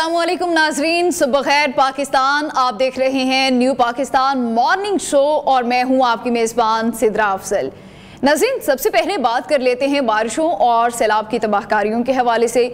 अस्सलामुअलैकुम नाजरीन, सुबह खैर पाकिस्तान। आप देख रहे हैं न्यू पाकिस्तान मॉर्निंग शो और मैं हूं आपकी मेज़बान सिद्रा अफजल। नाजरीन, सबसे पहले बात कर लेते हैं बारिशों और सैलाब की तबाहकारियों के हवाले से।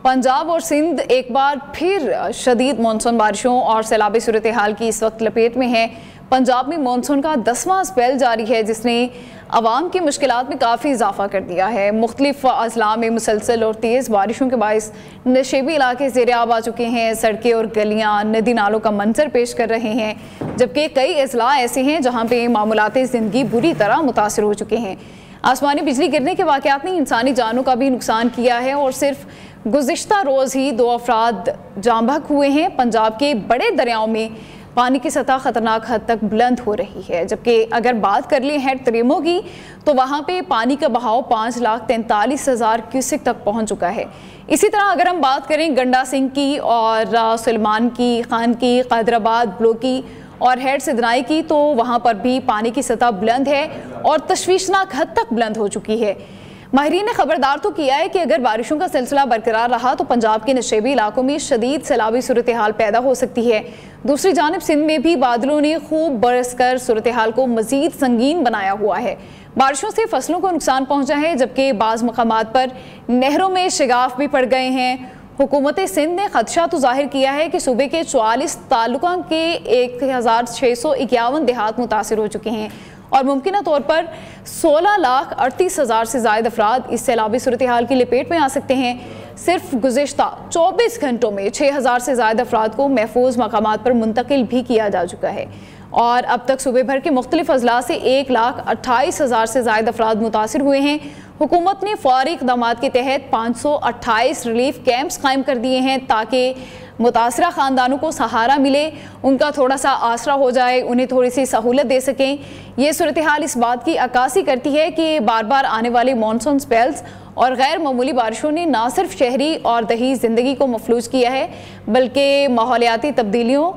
पंजाब और सिंध एक बार फिर शदीद मानसून बारिशों और सैलाबी सूरत हाल की इस वक्त लपेट में है। पंजाब में मानसून का 10वां स्पेल जारी है जिसने आवाम की मुश्किलात में काफ़ी इजाफा कर दिया है। मुख्तलिफ अजला में मुसलसल और तेज़ बारिशों के बायस नशेबी इलाके ज़ेर आब आ चुके हैं। सड़कें और गलियाँ नदी नालों का मंजर पेश कर रहे हैं, जबकि कई अजला ऐसे हैं जहाँ पे मामूलाती ज़िंदगी बुरी तरह मुतासर हो चुके हैं। आसमानी बिजली गिरने के वाक़यात ने इंसानी जानों का भी नुकसान किया है और सिर्फ गुज़िश्ता रोज़ ही 2 अफराद जाँ बहक हुए हैं। पंजाब के बड़े दरियाओं में पानी की सतह खतरनाक हद तक बुलंद हो रही है, जबकि अगर बात कर लें हेड तरीमों की तो वहाँ पे पानी का बहाव 5,43,000 क्यूसेक तक पहुँच चुका है। इसी तरह अगर हम बात करें गंडा सिंह की और सलमान की, खान की, कैदराबाद, ब्लोकी और हेड सिदनाई की, तो वहाँ पर भी पानी की सतह बुलंद है और तशवीशनाक हद तक बुलंद हो चुकी है। माहिरीन ने खबरदार तो किया है कि अगर बारिशों का सिलसिला बरकरार रहा तो पंजाब के नशेबी इलाकों में शदीद सैलाबी सूरत हाल पैदा हो सकती है। दूसरी जानिब सिंध में भी बादलों ने खूब बरस कर सूरत हाल को मजीद संगीन बनाया हुआ है। बारिशों से फसलों को नुकसान पहुंचा है, जबकि बाज़ मकामात पर नहरों में शिगाफ भी पड़ गए हैं। हुकूमत सिंध ने खदशा तो जाहिर किया है कि सूबे के 44 तालुका के 1,651 देहात मुतासर हो चुके हैं और मुमकिन तौर पर 16,38,000 से ज़ायद अफराद इस सैलाबी सूरत हाल की लपेट में आ सकते हैं। सिर्फ गुज़िश्ता 24 घंटों में 6,000 से ज़ायद अफराद को महफूज मकामात पर मुंतकिल भी किया जा चुका है और अब तक सूबे भर के मुख्तलिफ अजला से 1,28,000 से ज़ायद अफराद मुतासर हुए हैं। हुकूमत ने फौरी इक़दाम के तहत 528 रिलीफ कैंप्स कायम कर दिए हैं ताकि मुतासरा ख़ानदानों को सहारा मिले, उनका थोड़ा सा आसरा हो जाए, उन्हें थोड़ी सी सहूलत दे सकें। ये सूरत हाल इस बात की अक्कासी करती है कि बार बार आने वाले मानसून स्पेल्स और गैर मामूली बारिशों ने न सिर्फ शहरी और दही ज़िंदगी को मफलूज किया है, बल्कि माहौलियाती तब्दीलियों,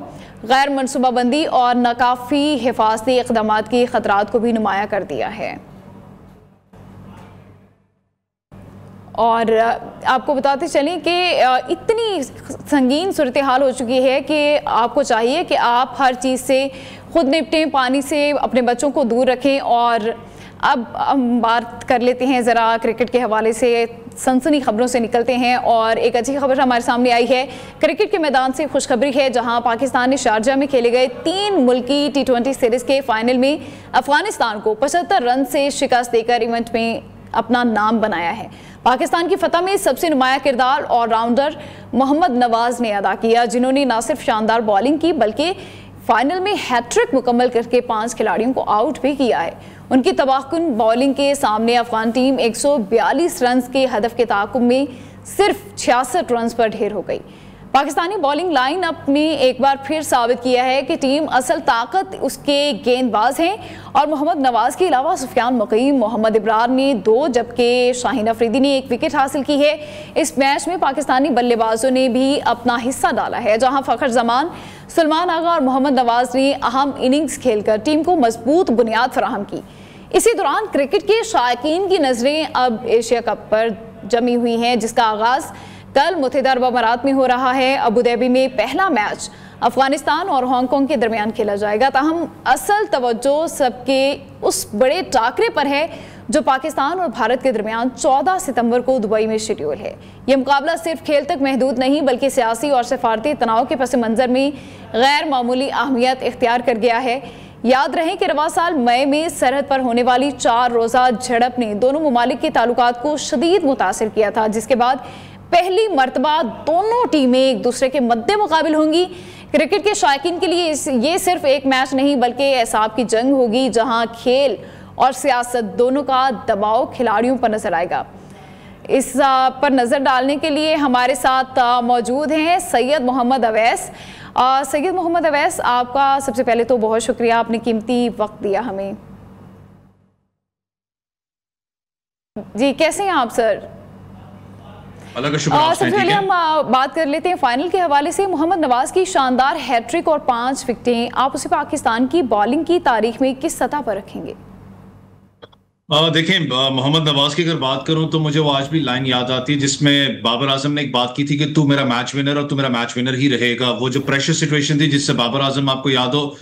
गैर मनसूबाबंदी और नाकाफ़ी हिफाजती इक़दाम की ख़तरात को भी नुमाया कर दिया है। और आपको बताते चलें कि इतनी संगीन सूरत हाल हो चुकी है कि आपको चाहिए कि आप हर चीज़ से खुद निपटें, पानी से अपने बच्चों को दूर रखें। और अब हम बात कर लेते हैं ज़रा क्रिकेट के हवाले से, सनसनी खबरों से निकलते हैं और एक अच्छी खबर हमारे सामने आई है। क्रिकेट के मैदान से खुशखबरी है, जहां पाकिस्तान ने शारजा में खेले गए 3 मुल्की T20 सीरीज़ के फाइनल में अफगानिस्तान को 75 रन से शिकस्त देकर इवेंट में अपना नाम बनाया है। पाकिस्तान की फतह में सबसे नुमाया किरदार ऑलराउंडर मोहम्मद नवाज ने अदा किया, जिन्होंने न सिर्फ शानदार बॉलिंग की बल्कि फाइनल में हैट्रिक मुकम्मल करके 5 खिलाड़ियों को आउट भी किया है। उनकी तबाहकुन बॉलिंग के सामने अफगान टीम 142 रन के हदफ के ताक़ुब में सिर्फ 66 रन पर ढेर हो गई। पाकिस्तानी बॉलिंग लाइन अप ने एक बार फिर साबित किया है कि टीम असल ताकत उसके गेंदबाज हैं और मोहम्मद नवाज के अलावा सुफियान मुकीम, मोहम्मद इब्रार ने 2 जबकि शाहीन अफरीदी ने 1 विकेट हासिल की है। इस मैच में पाकिस्तानी बल्लेबाजों ने भी अपना हिस्सा डाला है, जहां फ़खर जमान, सलमान आगा और मोहम्मद नवाज ने अहम इनिंग्स खेलकर टीम को मजबूत बुनियाद फराहम की। इसी दौरान क्रिकेट के शायकीन की नज़रें अब एशिया कप पर जमी हुई हैं, जिसका आगाज़ कल मुत्तहिदा अरब अमारात में हो रहा है। अबू धाबी में पहला मैच अफगानिस्तान और हांगकांग के दरमियान खेला जाएगा। ताहम असल तवज्जो सबके उस बड़े टाकरे पर है जो पाकिस्तान और भारत के दरमियान 14 सितंबर को दुबई में शेड्यूल है। यह मुकाबला सिर्फ खेल तक महदूद नहीं बल्कि सियासी और सफारती तनाव के पस मंज़र में गैर मामूली अहमियत इख्तियार कर गया है। याद रहे कि रवा साल मई में सरहद पर होने वाली 4 रोज़ा झड़प ने दोनों ममालिक के ताल्लुकात को शदीद मुतासिर किया था, जिसके बाद पहली मर्तबा दोनों टीमें एक दूसरे के मद्दे मुकाबिल होंगी। क्रिकेट के शायकीन के लिए ये सिर्फ एक मैच नहीं बल्कि एहसाब की जंग होगी, जहां खेल और सियासत दोनों का दबाव खिलाड़ियों पर नजर आएगा। इस पर नज़र डालने के लिए हमारे साथ मौजूद हैं सैयद मोहम्मद अवैस। सैयद मोहम्मद अवैस, आपका सबसे पहले तो बहुत शुक्रिया, आपने कीमती वक्त दिया हमें। जी, कैसे हैं आप सर? सबसे पहले हम बात कर लेते हैं फाइनल के हवाले से। मोहम्मद नवाज की शानदार हैट्रिक और 5 विकेटें, आप उसे पाकिस्तान की बॉलिंग की तारीख में किस सतह पर रखेंगे? देखें, मोहम्मद नवाज की अगर बात करूं तो मुझे वो आज भी लाइन याद आती है जिसमें बाबर आजम ने एक बात की थी कि तू मेरा मैच विनर और तू मेरा मैच विनर ही रहेगा। वो जो प्रेशर सिचुएशन थी जिससे बाबर आजम, आपको याद हो,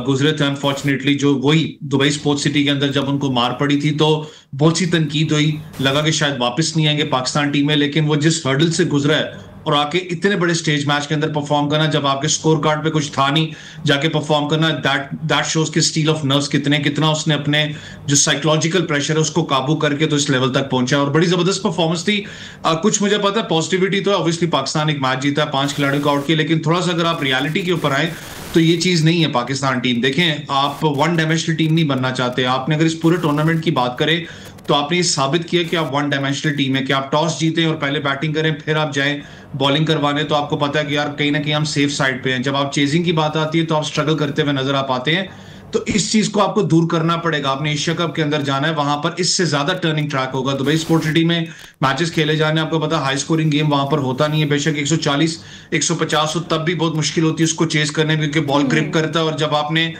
गुजरे थे अनफॉर्चुनेटली, जो वही दुबई स्पोर्ट्स सिटी के अंदर जब उनको मार पड़ी थी तो बहुत सी तनकीद हुई, लगा कि शायद वापस नहीं आएंगे पाकिस्तान टीम में। लेकिन वो जिस हर्डल से गुजरा है और आके इतने बड़े स्टेज मैच के अंदर परफॉर्म करना, जब आपके स्कोर कार्ड पे कुछ था नहीं, जाके परफॉर्म करना, दैट दैट शोज कि स्टील ऑफ नर्व्स कितना उसने अपने जो साइकोलॉजिकल प्रेशर है उसको काबू करके तो इस लेवल तक पहुंचा। और बड़ी जबरदस्त परफॉर्मेंस थी। कुछ मुझे पता है पॉजिटिविटी तो है, ऑब्वियसली पाकिस्तान एक मैच जीता है 5 खिलाड़ियों को आउट किया, लेकिन थोड़ा सा अगर आप रियलिटी के ऊपर आए तो ये चीज नहीं है पाकिस्तान टीम। देखें, आप वन डायमेंशनल टीम नहीं बनना चाहते। आपने अगर इस पूरे टूर्नामेंट की बात करें तो आपने ये साबित किया कि आप वन डायमेंशनल टीम है, कि आप टॉस जीतें और पहले बैटिंग करें फिर आप जाएं बॉलिंग करवाने, तो आपको पता है कि यार कहीं ना कहीं हम सेफ साइड पे हैं। जब आप चेजिंग की बात आती है तो आप स्ट्रगल करते हुए नजर आ पाते हैं। तो इस चीज को आपको दूर करना पड़ेगा। आपने एशिया कप के अंदर जाना है, वहां पर इससे ज्यादा टर्निंग ट्रैक होगा। दुबई स्पोर्ट्स सिटी में मैचेस खेले जाने, आपको पता हाई स्कोरिंग गेम वहां पर होता नहीं है। बेशक 140 150 हो तब भी बहुत मुश्किल होती है उसको चेज करने में, क्योंकि बॉल ग्रिप करता है। और जब आपने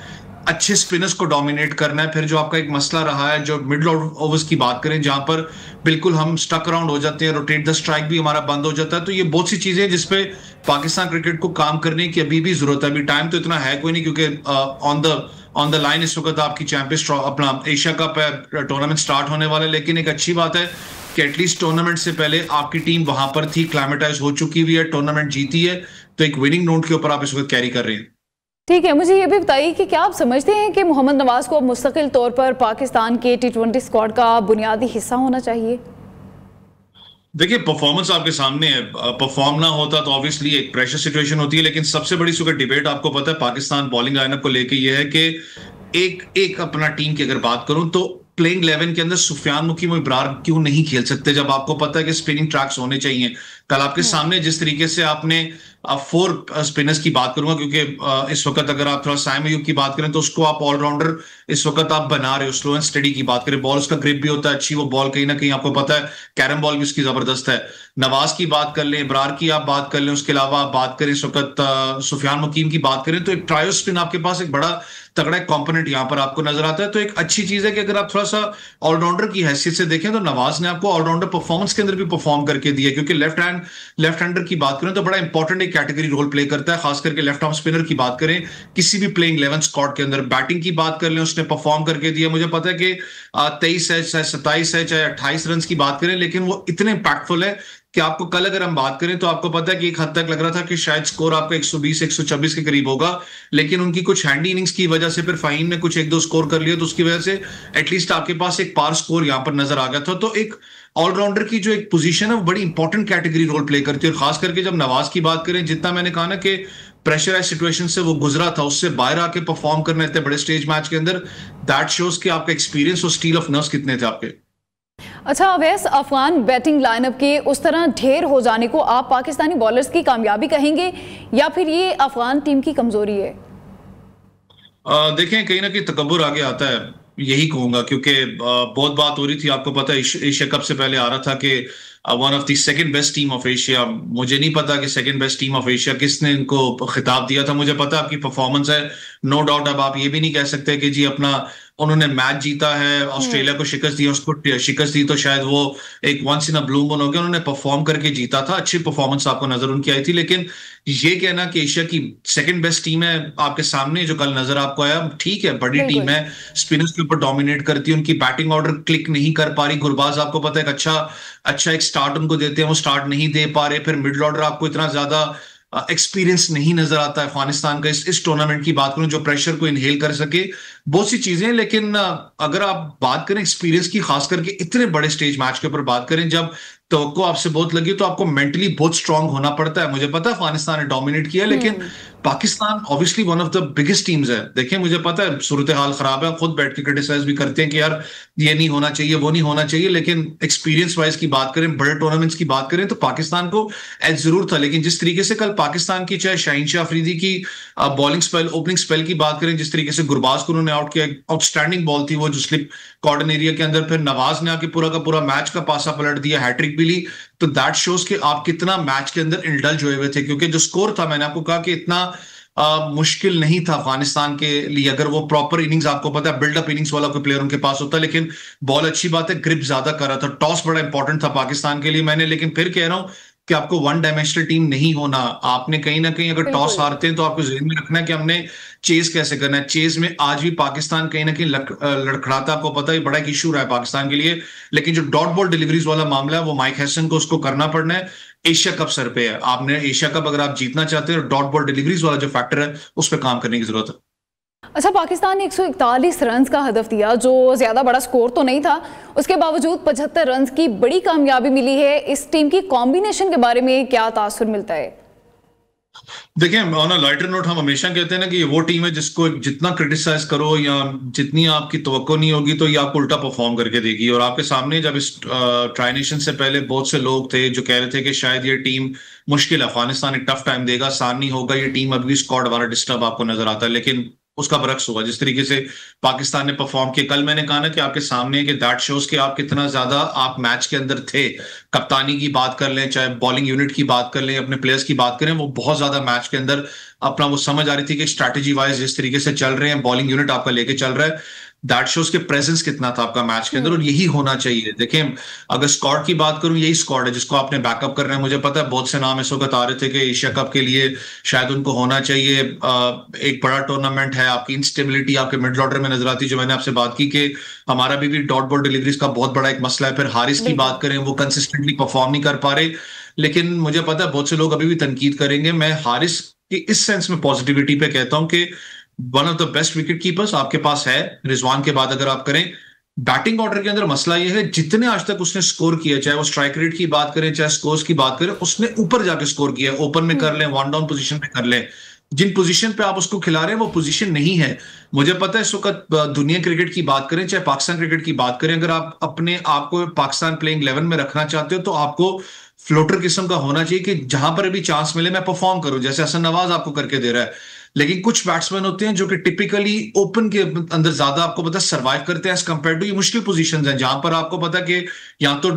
अच्छे स्पिनर्स को डोमिनेट करना है, फिर जो आपका एक मसला रहा है जो मिडिल ओवर्स की बात करें, जहां पर बिल्कुल हम स्टक अराउंड हो जाते हैं, रोटेट द स्ट्राइक भी हमारा बंद हो जाता है। तो ये बहुत सी चीजें जिसपे पाकिस्तान क्रिकेट को काम करने की अभी भी जरूरत है। अभी टाइम तो इतना है कोई नहीं, क्योंकि ऑन द लाइन इस वक्त आपकी चैंपियंस अपना एशिया कप है, टूर्नामेंट स्टार्ट होने वाला है। लेकिन एक अच्छी बात है कि एटलीस्ट टूर्नामेंट से पहले आपकी टीम वहां पर थी, क्लाइमेटाइज हो चुकी हुई है, टूर्नामेंट जीती है, तो एक विनिंग नोट के ऊपर आप इस वक्त कैरी कर रहे हैं। ठीक है, मुझे ये भी बताइए कि क्या आप समझते हैं कि मोहम्मद नवाज को मुस्तकिल तौर पर पाकिस्तान के T20 स्क्वाड का बुनियादी हिस्सा होना चाहिए? देखिए, परफॉर्मेंस आपके सामने है। परफॉर्म ना होता तो ऑब्वियसली एक प्रेशर सिचुएशन होती है। लेकिन सबसे बड़ी सुगर डिबेट आपको पता है पाकिस्तान बॉलिंग लाइनअप को लेके ये है कि एक एक अपना टीम की अगर बात करूं तो प्लेइंग 11 के अंदर सुफियान मुकीम और इब्रार क्यों नहीं खेल सकते, जब आपको पता है कि स्पिनिंग ट्रैक्स होने चाहिए। कल आपके सामने जिस तरीके से आपने 4 स्पिनर्स की बात करूंगा, क्योंकि इस वक्त अगर आप थोड़ा साइम अयूब की बात करें तो उसको आप ऑलराउंडर इस वक्त आप बना रहे हो। स्लो एंड स्टडी की बात करें, बॉल उसका ग्रिप भी होता है अच्छी, वो बॉल कहीं ना कहीं आपको पता है कैरम बॉल भी उसकी जबरदस्त है। नवाज की बात कर लें, इब्रार की आप बात कर लें, उसके अलावा आप बात करें इस वक्त सुफियान मुकीम की बात करें, तो एक ट्रायो स्पिन आपके पास एक बड़ा तगड़ा कंपोनेंट यहां पर आपको नजर आता है। तो एक अच्छी चीज है कि अगर आप थोड़ा सा ऑलराउंडर की हैसियत से देखें तो नवाज ने आपको ऑलराउंडर परफॉर्मेंस के अंदर भी परफॉर्म करके दिया, क्योंकि लेफ्ट हैंडर की बात करें तो बड़ा इंपॉर्टेंट एक कैटेगरी रोल प्ले करता है। खास करके लेफ्ट आर्म स्पिनर की बात करें किसी भी प्लेइंग 11 स्क्वाड के अंदर, बैटिंग की बात कर लें उसने परफॉर्म करके दिया। मुझे पता है कि 23 है चाहे 27 है चाहे 28 रन की बात करें, लेकिन वो इतने इंपैक्टफुल है कि आपको कल अगर हम बात करें तो आपको पता है कि एक हद तक लग रहा था कि शायद स्कोर आपका 120 126 के करीब होगा, लेकिन उनकी कुछ हैंडी इनिंग्स की वजह से फिर फाइन ने कुछ 1-2 स्कोर कर लिया, तो उसकी वजह से एटलीस्ट आपके पास एक पार स्कोर यहां पर नजर आ गया था। तो एक ऑलराउंडर की जो एक पोजीशन है वो बड़ी इंपॉर्टेंट कैटेगरी रोल प्ले करती है। और खास करके जब नवाज की बात करें, जितना मैंने कहा ना कि प्रेशराइज सिचुएशन से वो गुजरा था, उससे बाहर आके परफॉर्म करना इतने बड़े स्टेज मैच के अंदर, दैट शोज कि आपका एक्सपीरियंस और स्टील ऑफ नर्व्स कितने थे आपके। अच्छा अवैस, अफगान बैटिंग लाइनअप के उस तरह ढेर हो जाने को आप पाकिस्तानी बॉलर्स की कामयाबी कहेंगे या फिर ये अफगान टीम की कमजोरी है? देखें, कहीं ना कहीं तकब्बुर आगे आता है, यही कहूंगा, क्योंकि बहुत बात हो रही थी, आपको पता है एशिया कप से पहले आ रहा था कि one of the second best team of Asia. मुझे नहीं पता कि second best team of Asia किसने इनको खिताब दिया था। मुझे पता आपकी परफॉर्मेंस है, नो डाउट। अब आप ये भी नहीं कह सकते कि जी अपना उन्होंने मैच जीता है, ऑस्ट्रेलिया को शिकस्त दी, उसको शिकस्त दी तो शायद वो एक once in a blue moon हो गया। उन्होंने परफॉर्म करके जीता था, अच्छी परफॉर्मेंस आपको नजर उनकी आई थी। लेकिन ये कहना कि एशिया की सेकंड बेस्ट टीम है आपके सामने जो कल नजर आपको आया, ठीक है बड़ी टीम है, स्पिनर्स के ऊपर डोमिनेट करती है, उनकी बैटिंग ऑर्डर क्लिक नहीं कर पा रही। गुरबाज आपको पता है एक अच्छा एक स्टार्ट उनको देते हैं, वो स्टार्ट नहीं दे पा रहे। फिर मिडिल ऑर्डर आपको इतना ज्यादा एक्सपीरियंस नहीं नजर आता है अफगानिस्तान का इस टूर्नामेंट की बात करूं जो प्रेशर को इनहेल कर सके, बहुत सी चीजें। लेकिन अगर आप बात करें एक्सपीरियंस की, खास करके इतने बड़े स्टेज मैच के ऊपर बात करें, जब तो आपसे बहुत लगी तो आपको मेंटली बहुत स्ट्रांग होना पड़ता है। मुझे पता है अफगानिस्तान ने डोमिनेट किया, लेकिन Pakistan obviously one of the biggest teams है। देखिए, मुझे पता है सूरत हाल खराब है, खुद बैठ के क्रिटिसाइज भी करते हैं कि यार ये नहीं होना चाहिए वो नहीं होना चाहिए, लेकिन एक्सपीरियंस वाइज की बात करें, बड़े टूर्नामेंट्स की बात करें तो पाकिस्तान को एज जरूर था। लेकिन जिस तरीके से कल पाकिस्तान की चाहे शाहीन शाह अफरीदी की बॉलिंग स्पेल, ओपनिंग स्पेल की बात करें, जिस तरीके से गुरबाज को उन्होंने आउट किया, आउटस्टैंडिंग बॉल थी वो जो स्लिप कॉर्डन एरिया के अंदर, फिर नवाज ने आके पूरा का पूरा मैच का पासा पलट दिया, हैट्रिक भी ली। तो दैट शोज कि आप कितना मैच के अंदर इंडल्ज हुए हुए थे, क्योंकि जो स्कोर था, मैंने आपको कहा कि इतना मुश्किल नहीं था अफगानिस्तान के लिए, अगर वो प्रॉपर इनिंग्स, आपको पता है बिल्डअप इनिंग्स वाला कोई प्लेयर उनके पास होता है। लेकिन बॉल अच्छी बात है, ग्रिप ज्यादा कर रहा था, टॉस बड़ा इंपॉर्टेंट था पाकिस्तान के लिए। मैंने लेकिन फिर कह रहा हूं कि आपको वन डायमेंशनल टीम नहीं होना। आपने कहीं ना कहीं अगर टॉस हारते हैं तो आपको जहन में रखना है कि हमने चेज कैसे करना है। चेज में आज भी पाकिस्तान कहीं ना कहीं लड़खड़ाता, आपको पता है बड़ा एक इशू रहा है पाकिस्तान के लिए। लेकिन जो डॉट बॉल डिलीवरीज वाला मामला है वो माइक हैसन को उसको करना पड़ना है। एशिया कप सर पे है, आपने एशिया कप अगर आप जीतना चाहते हो, डॉट बॉल डिलीवरीज वाला जो फैक्टर है उस पर काम करने की जरूरत है। अच्छा, पाकिस्तान ने 141 रन का हदफ दिया, जो ज्यादा बड़ा स्कोर तो नहीं था, उसके बावजूद 75 रन की बड़ी कामयाबी मिली है। इस टीम की कॉम्बिनेशन के बारे में क्या तासुर मिलता है? देखिए, ऑन अ लाइटर नोट, हम हमेशा कहते हैं ना कि ये वो टीम है जिसको जितना क्रिटिसाइज करो या जितनी आपकी तवक्को नहीं होगी तो ये आपको उल्टा परफॉर्म करके देगी। और आपके सामने जब इस ट्राई नेशन से पहले बहुत से लोग थे जो कह रहे थे कि शायद ये टीम मुश्किल है, अफगानिस्तान एक टफ टाइम देगा, आसान नहीं होगा, ये टीम अभी स्क्वाड वाला डिस्टर्ब आपको नजर आता है। लेकिन उसका बरक्स हुआ, जिस तरीके से पाकिस्तान ने परफॉर्म किया। कल मैंने कहा ना कि आपके सामने कि दैट शोज कि आप कितना ज्यादा आप मैच के अंदर थे। कप्तानी की बात कर लें, चाहे बॉलिंग यूनिट की बात कर लें, अपने प्लेयर्स की बात करें, वो बहुत ज्यादा मैच के अंदर अपना वो समझ आ रही थी कि स्ट्रैटेजी वाइज जिस तरीके से चल रहे हैं, बॉलिंग यूनिट आपका लेके चल रहा है, दैट शोज के प्रेजेंस कितना था आपका मैच के अंदर। और यही होना चाहिए। देखें, अगर स्क्वाड की बात करूं, यही स्क्वाड है जिसको आपने बैकअप करना है। मुझे पता है बहुत से नाम इस वक्त आ रहे थे कि एशिया कप के लिए शायद उनको होना चाहिए। एक बड़ा टूर्नामेंट है, आपकी इंस्टेबिलिटी आपके मिडिल ऑर्डर में नजर आती है, जो मैंने आपसे बात की कि हमारा भी डॉट बॉल डिलीवरीज का बहुत बड़ा एक मसला है। फिर हारिस की बात करें, वो कंसिस्टेंटली परफॉर्म नहीं कर पा रहे। लेकिन मुझे पता है बहुत से लोग अभी भी तनकीद करेंगे। मैं हारिस की इस सेंस में पॉजिटिविटी पे कहता हूं कि one of the best wicket keepers आपके पास है, रिजवान के बाद अगर आप करें। बैटिंग ऑर्डर के अंदर मसला यह है, जितने आज तक उसने स्कोर किया, चाहे वो स्ट्राइक रेट की बात करें, चाहे स्कोर्स की बात करें, उसने ऊपर जाके स्कोर किया। ओपन में कर लें, वन डाउन पोजीशन पे कर लें, जिन पोजीशन पे आप उसको खिला रहे हैं वो पोजीशन नहीं है। मुझे पता है इस वक्त दुनिया क्रिकेट की बात करें, चाहे पाकिस्तान क्रिकेट की बात करें, अगर आप अपने आप को पाकिस्तान प्लेइंग 11 में रखना चाहते हो तो आपको फ्लोटर किस्म का होना चाहिए कि जहां पर भी चांस मिले मैं परफॉर्म करूं, जैसे हसन नवाज आपको करके दे रहा है। लेकिन कुछ बैट्समैन होते हैं जो कि टिपिकली ओपन के अंदर ज्यादा आपको पता सर्वाइव करते हैं एज कंपेयर टू ये मुश्किल पोजीशंस हैं, जहां पर आपको पता कि या तो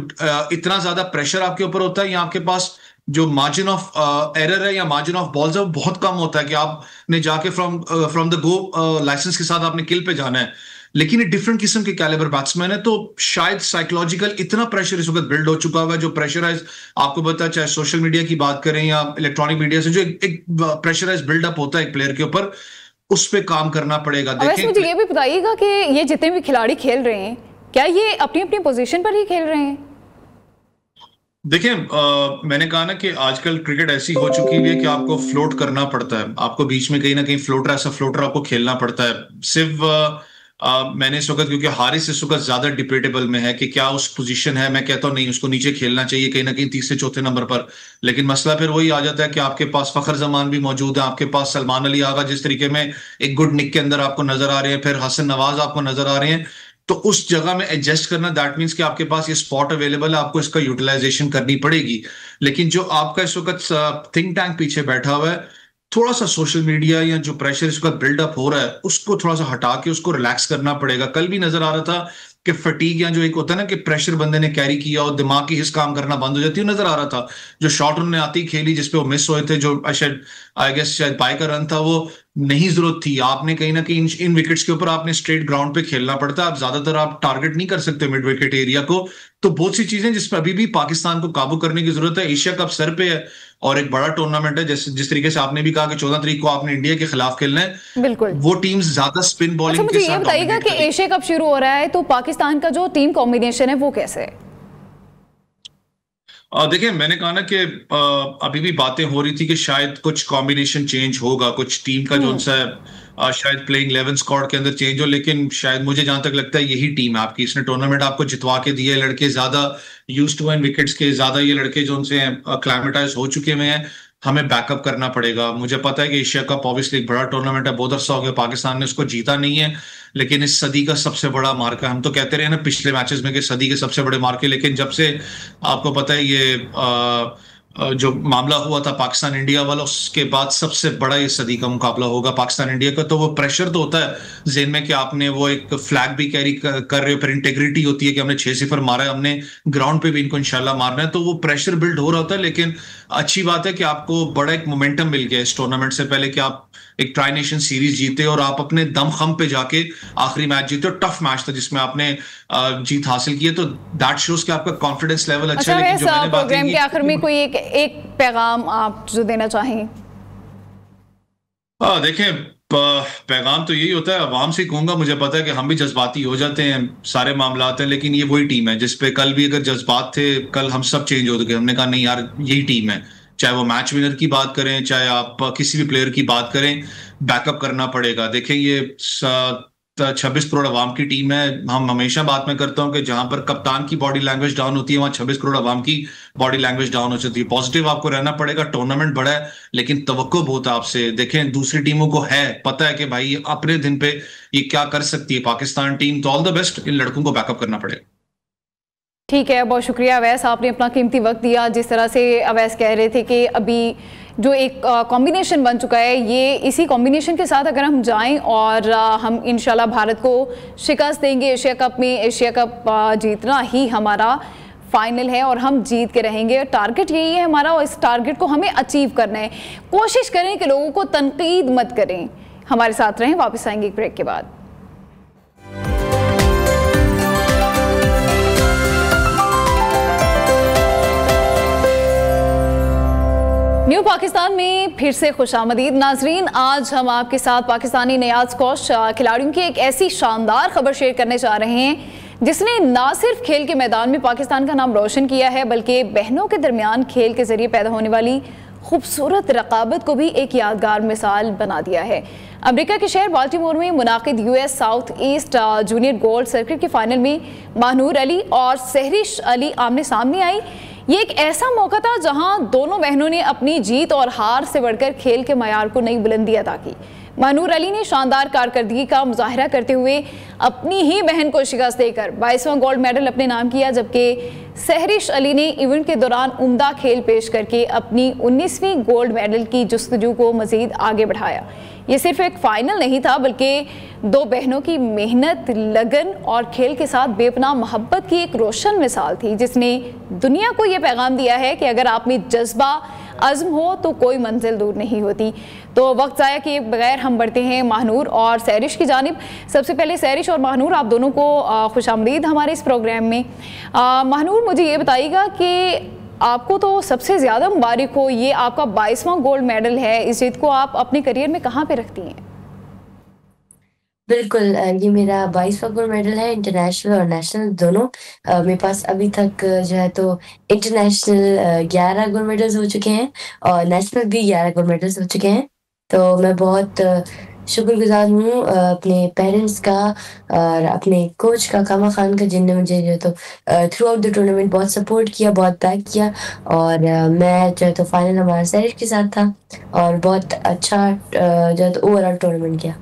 इतना ज्यादा प्रेशर आपके ऊपर होता है या आपके पास जो मार्जिन ऑफ एरर है या मार्जिन ऑफ बॉल्स है वो बहुत कम होता है कि आपने जाके फ्रॉम द गो लाइसेंस के साथ आपने किल पे जाना है। लेकिन ये डिफरेंट किस्म के कैलिबर बैट्समैन है, तो शायद साइकोलॉजिकल इतना प्रेशर इस वक्त बिल्ड हो चुका हुआ है, जो प्रेशराइज आपको पता है, चाहे सोशल मीडिया की बात करें या इलेक्ट्रॉनिक मीडिया से, जो एक प्रेशराइज बिल्डअप होता है एक प्लेयर के ऊपर, उस पर काम करना पड़ेगा। देखिए, मुझे ये भी बताइएगा कि ये जितने भी खिलाड़ी खेल रहे हैं, क्या ये अपनी अपनी पोजीशन पर ही खेल रहे हैं? देखिए, मैंने कहा ना कि आजकल क्रिकेट ऐसी हो चुकी है कि आपको फ्लोट करना पड़ता है, आपको बीच में कहीं ना कहीं फ्लोटर, ऐसा फ्लोटर आपको खेलना पड़ता है। सिर्फ मैंने इस वक्त, क्योंकि हारिस इस वक्त ज्यादा डिबेटेबल में है कि क्या उस पोजीशन है, मैं कहता हूं नहीं, उसको नीचे खेलना चाहिए कहीं ना कहीं तीसरे चौथे नंबर पर। लेकिन मसला फिर वही आ जाता है कि आपके पास फखर जमान भी मौजूद है, आपके पास सलमान अली आगा जिस तरीके में एक गुड निक के अंदर आपको नजर आ रहे हैं, फिर हसन नवाज आपको नजर आ रहे हैं, तो उस जगह में एडजस्ट करना, दैट मीन्स कि आपके पास ये स्पॉट अवेलेबल है, आपको इसका यूटिलाइजेशन करनी पड़ेगी। लेकिन जो आपका इस वक्त थिंक टैंक पीछे बैठा हुआ है, थोड़ा सा सोशल मीडिया या जो प्रेशर इसका बिल्डअप हो रहा है उसको थोड़ा सा हटा के उसको रिलैक्स करना पड़ेगा। कल भी नजर आ रहा था कि फटीग या जो एक होता है ना कि प्रेशर बंदे ने कैरी किया और दिमाग की हिस्स काम करना बंद हो जाती है, नजर आ रहा था। जो शॉट उन्होंने आती खेली जिसपे वो मिस हुए थे, जो शायद आई गेस शायद बाय का रन था, वो नहीं जरूरत थी। आपने कहीं ना कहीं इन विकेट्स के ऊपर आपने स्ट्रेट ग्राउंड पे खेलना पड़ता है, आप ज्यादातर आप टारगेट नहीं कर सकते मिड विकेट एरिया को। तो बहुत सी चीजें जिसपे अभी भी पाकिस्तान को काबू करने की जरूरत है। एशिया कप सर पे है और एक बड़ा टूर्नामेंट है, जिस तरीके से आपने भी कहा कि 14 तारीख को आपने इंडिया के खिलाफ खेलना है। बिल्कुल, वो टीम्स ज्यादा स्पिन बॉलिंग के साथ। मुझे ये बताइएगा कि एशिया कप शुरू हो रहा है तो पाकिस्तान का जो टीम कॉम्बिनेशन है वो कैसे है? देखिए, मैंने कहा ना कि अभी भी बातें हो रही थी कि शायद कुछ कॉम्बिनेशन चेंज होगा, कुछ टीम का जो उनसा शायद प्लेइंग 11 स्क्वाड के अंदर चेंज हो, लेकिन शायद मुझे जहां तक लगता है यही टीम है आपकी। इसने टूर्नामेंट आपको जितवा के दिए, लड़के ज्यादा यूज्ड टू एंड विकेट्स के, ज्यादा ये लड़के जो उनसे क्लाइमेटाइज हो चुके हुए हैं, हमें बैकअप करना पड़ेगा। मुझे पता है कि एशिया कप ऑब्वियसली एक बड़ा टूर्नामेंट है, बहुत अरसा हो गया पाकिस्तान ने उसको जीता नहीं है, लेकिन इस सदी का सबसे बड़ा मार्का, हम तो कहते रहे ना पिछले मैचेस में कि सदी के सबसे बड़े मार्के, लेकिन जब से आपको पता है ये जो मामला हुआ था पाकिस्तान इंडिया वाला, उसके बाद सबसे बड़ा ये सदी का मुकाबला होगा पाकिस्तान इंडिया का। तो वो प्रेशर तो होता है जेन में कि आपने वो एक फ्लैग भी कैरी कर रहे हो, फिर इंटेग्रिटी होती है कि हमने 6-0 मारा है, हमने ग्राउंड पे भी इनको इंशाल्लाह मारना है, तो वो प्रेशर बिल्ड हो रहा होता है। लेकिन अच्छी बात है कि आपको बड़ा एक मोमेंटम मिल गया इस टूर्नामेंट से पहले कि आप एक ट्राई नेशन सीरीज जीते और आप अपने दम खम पे जाके आखिरी मैच जीते, और टफ मैच था जिसमें आपने जीत हासिल की है, तो दैट शोज कि आपका कॉन्फिडेंस लेवल अच्छा है। लेकिन जो मैंने बात प्रोग्राम के आखिर में कोई एक पैगाम आप जो देना चाहें? देखें, पैगाम तो यही होता है, आवाम से कहूंगा, मुझे पता है कि हम भी जज्बाती हो जाते हैं, सारे मामलात हैं, लेकिन ये वही टीम है जिसपे कल भी अगर जज्बात थे, कल हम सब चेंज हो गए। हमने कहा नहीं यार, यही टीम है, चाहे वो मैच विनर की बात करें, चाहे आप किसी भी प्लेयर की बात करें, बैकअप करना पड़ेगा। देखें, ये 26 करोड़ अवाम की टीम है। हम हमेशा बात में करता हूं कि जहां पर कप्तान की बॉडी लैंग्वेज डाउन होती है, वहां 26 करोड़ अवाम की बॉडी लैंग्वेज डाउन हो जाती है। पॉजिटिव आपको रहना पड़ेगा, टूर्नामेंट बड़ा है, लेकिन तवक्को बहुत है आपसे। देखें, दूसरी टीमों को है पता है कि भाई अपने दिन पे ये क्या कर सकती है पाकिस्तान टीम, तो ऑल द बेस्ट, इन लड़कों को बैकअप करना पड़ेगा। ठीक है, बहुत शुक्रिया अवैस, आपने अपना कीमती वक्त दिया। जिस तरह से अवैस कह रहे थे कि अभी जो एक कॉम्बिनेशन बन चुका है, ये इसी कॉम्बिनेशन के साथ अगर हम जाएं और हम इंशाल्लाह भारत को शिकस्त देंगे एशिया कप में, एशिया कप जीतना ही हमारा फाइनल है और हम जीत के रहेंगे। टारगेट यही है हमारा और इस टारगेट को हमें अचीव करना है। कोशिश करें कि लोगों को तनकीद मत करें। हमारे साथ रहें, वापस आएंगे एक ब्रेक के बाद। न्यू पाकिस्तान में फिर से खुशामदीद नाजरीन। आज हम आपके साथ पाकिस्तानी नियाज स्क्वॉश खिलाड़ियों की एक ऐसी शानदार खबर शेयर करने जा रहे हैं जिसने ना सिर्फ खेल के मैदान में पाकिस्तान का नाम रोशन किया है, बल्कि बहनों के दरमियान खेल के जरिए पैदा होने वाली खूबसूरत रकाबत को भी एक यादगार मिसाल बना दिया है। अमेरिका के शहर बाल्टीमोर में मुनाकिद US south east junior gold circuit के फाइनल में महानूर अली और सहरिश अली आमने सामने आई। ये एक ऐसा मौका था जहां दोनों बहनों ने अपनी जीत और हार से बढ़कर खेल के मयार को नई बुलंदी अता की। महानूर अली ने शानदार कारकर्दगी का मुजाहरा करते हुए अपनी ही बहन को शिकस्त देकर 22वां गोल्ड मेडल अपने नाम किया, जबकि सहरिश अली ने इवेंट के दौरान उम्दा खेल पेश करके अपनी 19वीं गोल्ड मेडल की जुस्तजू को मजीद आगे बढ़ाया। ये सिर्फ एक फाइनल नहीं था, बल्कि दो बहनों की मेहनत, लगन और खेल के साथ बेपनाह मोहब्बत की एक रोशन मिसाल थी, जिसने दुनिया को ये पैगाम दिया है कि अगर आप में जज्बा, अज़्म हो तो कोई मंजिल दूर नहीं होती। तो वक्त ज़ाया किए बगैर हम बढ़ते हैं महानूर और सहरिश की जानिब। सबसे पहले सहरिश और महानूर, आप दोनों को खुशामदीद हमारे इस प्रोग्राम में। महानूर, मुझे ये बताइएगा कि आपको तो सबसे ज़्यादा मुबारक हो, ये आपका 22वां गोल्ड मेडल है। इस जीत को आप अपने करियर में कहाँ पे रखती हैं? बिल्कुल, ये मेरा 22वां गोल्ड मेडल है, इंटरनेशनल और नेशनल दोनों। मेरे पास अभी तक जो है तो इंटरनेशनल 11 गोल्ड मेडल्स हो चुके हैं और नेशनल भी 11 गोल्ड मेडल्स हो चुके हैं। तो मैं बहुत शुक्रगुजार हूँ अपने पेरेंट्स का और अपने कोच का, कामा खान का, जिनने मुझे जो है तो थ्रू आउट द टूर्नामेंट बहुत सपोर्ट किया, बहुत बैक किया। और मैं जो है तो फाइनल हमारा सहरिश के साथ था और बहुत अच्छा जो है तो ओवरऑल टूर्नामेंट किया।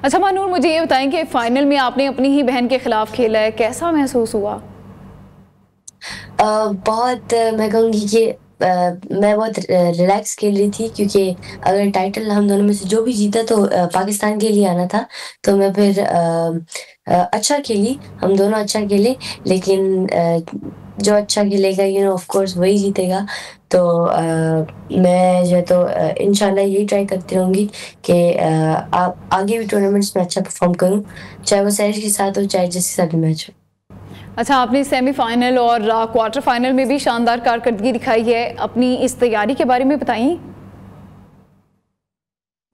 अच्छा महानूर, मुझे ये बताएं कि फाइनल में आपने अपनी ही बहन के खिलाफ खेला है, कैसा महसूस हुआ? बहुत मैं कहूँगी कि मैं बहुत रिलैक्स खेल रही थी, क्योंकि अगर टाइटल हम दोनों में से जो भी जीता तो पाकिस्तान के लिए आना था। तो मैं फिर अच्छा खेली, हम दोनों अच्छा खेले, लेकिन जो अच्छा खेलेगा ऑफ कोर्स वही जीतेगा। तो मैं जो है तो इंशाल्लाह यही ट्राई करती रहूँगी कि आगे भी टूर्नामेंट्स में अच्छा परफॉर्म करूँ, चाहे वो सहरिश के साथ हो, चाहे जिसके साथ भी मैच हो। अच्छा, आपने सेमीफाइनल और क्वार्टर फाइनल में भी शानदार कारकर्दगी दिखाई है, अपनी इस तैयारी के बारे में बताइए।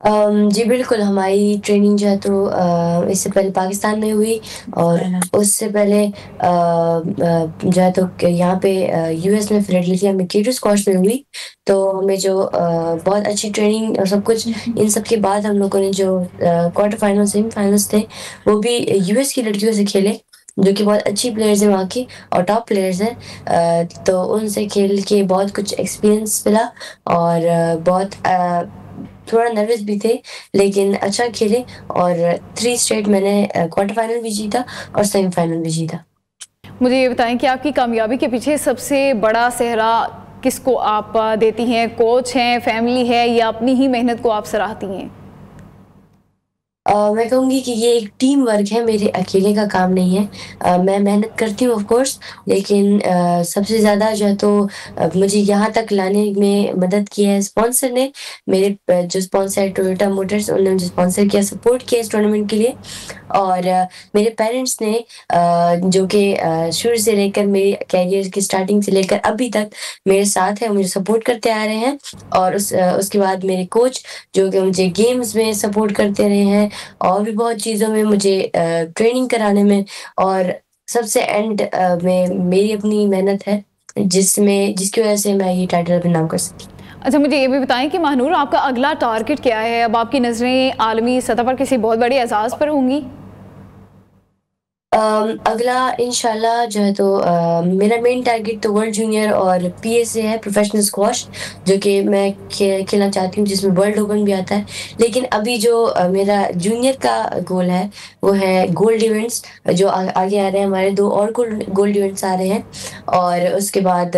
जी बिल्कुल, हमारी ट्रेनिंग जो है तो इससे पहले पाकिस्तान में हुई और उससे पहले जो है तो यहाँ पे यूएस में फिलाडेल्फिया में केटो स्क्वॉश में हुई। तो हमें जो बहुत अच्छी ट्रेनिंग और सब कुछ, इन सब के बाद हम लोगों ने जो क्वार्टर फाइनल, सेमीफाइनल्स थे, वो भी यूएस की लड़कियों से खेले, जो कि बहुत अच्छी प्लेयर्स हैं वहाँ की और टॉप प्लेयर्स हैं। तो उनसे खेल के बहुत कुछ एक्सपीरियंस मिला और बहुत थोड़ा नर्वस भी थे, लेकिन अच्छा खेले और 3 स्ट्रेट मैंने क्वार्टर फाइनल भी जीता और सेमीफाइनल भी जीता। मुझे ये बताएं कि आपकी कामयाबी के पीछे सबसे बड़ा सेहरा किसको आप देती हैं? कोच हैं, फैमिली है, या अपनी ही मेहनत को आप सराहती हैं? मैं कहूँगी कि ये एक टीम वर्क है, मेरे अकेले का काम नहीं है। मैं मेहनत करती हूँ ऑफ कोर्स, लेकिन सबसे ज़्यादा जो है तो मुझे यहाँ तक लाने में मदद की है स्पॉन्सर ने। मेरे जो स्पॉन्सर है टोयोटा मोटर्स, उन्होंने मुझे स्पॉन्सर किया, सपोर्ट किया इस टूर्नामेंट के लिए। और मेरे पेरेंट्स ने जो कि शुरू से लेकर मेरे करियर की स्टार्टिंग से लेकर अभी तक मेरे साथ हैं, मुझे सपोर्ट करते आ रहे हैं। और उसके बाद मेरे कोच जो कि मुझे गेम्स में सपोर्ट करते रहे हैं, और भी बहुत चीज़ों में मुझे ट्रेनिंग कराने में, और सबसे एंड में मेरी अपनी मेहनत है जिसकी वजह से मैं ये टाइटल अपने नाम कर सकती हूँ। अच्छा, मुझे ये भी बताएं कि महानूर, आपका अगला टारगेट क्या है? अब आपकी नज़रें आलमी सतह पर किसी बहुत बड़े एजाज़ पर होंगी? अगला इंशाल्लाह जो है तो मेरा मेन टारगेट तो वर्ल्ड जूनियर और पीएसए है, प्रोफेशनल स्क्वॉश, जो कि मैं खेलना चाहती हूँ, जिसमें वर्ल्ड ओपन भी आता है। लेकिन अभी जो मेरा जूनियर का गोल है वो है गोल्ड इवेंट्स, जो आगे आ रहे हैं। हमारे 2 और गोल्ड इवेंट्स आ रहे हैं, और उसके बाद